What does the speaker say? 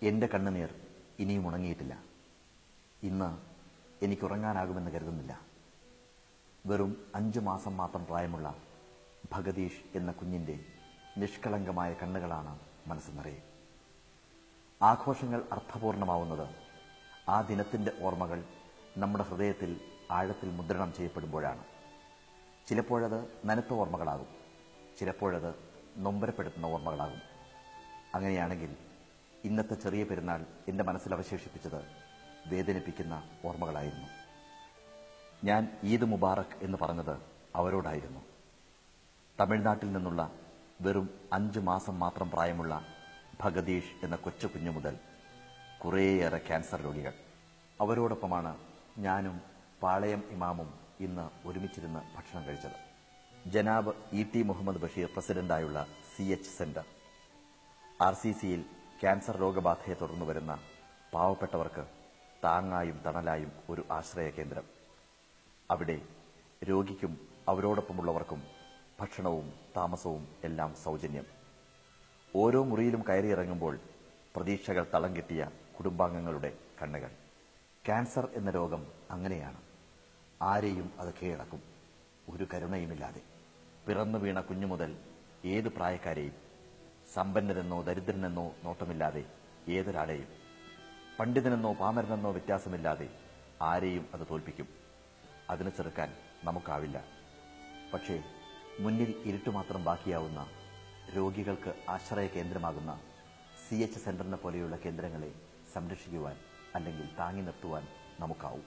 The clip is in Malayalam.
എൻ്റെ കണ്ണുനീർ ഇനിയും ഉണങ്ങിയിട്ടില്ല. ഇന്ന് എനിക്കുറങ്ങാനാകുമെന്ന് കരുതുന്നില്ല. വെറും 5 മാസം മാത്രം പ്രായമുള്ള ഭഗദീഷ് എന്ന കുഞ്ഞിൻ്റെ നിഷ്കളങ്കമായ കണ്ണുകളാണ് മനസ്സ് നിറയെ. ആഘോഷങ്ങൾ അർത്ഥപൂർണമാവുന്നത് ആ ദിനത്തിൻ്റെ ഓർമ്മകൾ നമ്മുടെ ഹൃദയത്തിൽ ആഴത്തിൽ മുദ്രണം ചെയ്യപ്പെടുമ്പോഴാണ്. ചിലപ്പോഴത് നനുത്ത ഓർമ്മകളാകും, ചിലപ്പോഴത് നൊമ്പരപ്പെടുത്തുന്ന ഓർമ്മകളാകും. അങ്ങനെയാണെങ്കിൽ ഇന്നത്തെ ചെറിയ പെരുന്നാൾ എൻ്റെ മനസ്സിൽ അവശേഷിപ്പിച്ചത് വേദനിപ്പിക്കുന്ന ഓർമ്മകളായിരുന്നു. ഞാൻ ഈദ് മുബാറക് എന്ന് പറഞ്ഞത് അവരോടായിരുന്നു. തമിഴ്നാട്ടിൽ നിന്നുള്ള വെറും 5 മാസം മാത്രം പ്രായമുള്ള ഭഗദീഷ് എന്ന കൊച്ചു കുഞ്ഞു മുതൽ കുറേയേറെ ക്യാൻസർ രോഗികൾ. അവരോടൊപ്പമാണ് ഞാനും പാളയം ഇമാമും ഇന്ന് ഒരുമിച്ചിരുന്ന് ഭക്ഷണം കഴിച്ചത്. ജനാബ് ഇ.ടി. മുഹമ്മദ് ബഷീർ പ്രസിഡന്റായുള്ള CH സെന്റർ, RCCയിൽ ക്യാൻസർ രോഗബാധയെ തുടർന്ന് വരുന്ന പാവപ്പെട്ടവർക്ക് താങ്ങായും തണലായും ഒരു ആശ്രയ കേന്ദ്രം. അവിടെ രോഗിക്കും അവരോടൊപ്പമുള്ളവർക്കും ഭക്ഷണവും താമസവും എല്ലാം സൗജന്യം. ഓരോ മുറിയിലും കയറിയിറങ്ങുമ്പോൾ പ്രതീക്ഷകൾ തളം കെട്ടിയ കുടുംബാംഗങ്ങളുടെ കണ്ണുകൾ. ക്യാൻസർ എന്ന രോഗം അങ്ങനെയാണ്. ആരെയും അത് കീഴടക്കും, ഒരു കരുണയുമില്ലാതെ. പിറന്നു വീണ കുഞ്ഞു മുതൽ ഏത് പ്രായക്കാരെയും, സമ്പന്നരെന്നോ ദരിദ്രനെന്നോ നോട്ടമില്ലാതെ ഏതൊരാളെയും, പണ്ഡിതനെന്നോ പാമരനെന്നോ വ്യത്യാസമില്ലാതെ ആരെയും അത് തോൽപ്പിക്കും. അതിന് ചെറുക്കാൻ നമുക്കാവില്ല. പക്ഷേ മുന്നിൽ ഇരുട്ടുമാത്രം ബാക്കിയാവുന്ന രോഗികൾക്ക് ആശ്രയ കേന്ദ്രമാകുന്ന CH സെന്ററിനെ പോലെയുള്ള കേന്ദ്രങ്ങളെ സംരക്ഷിക്കുവാൻ അല്ലെങ്കിൽ താങ്ങി നിർത്തുവാൻ നമുക്കാവും.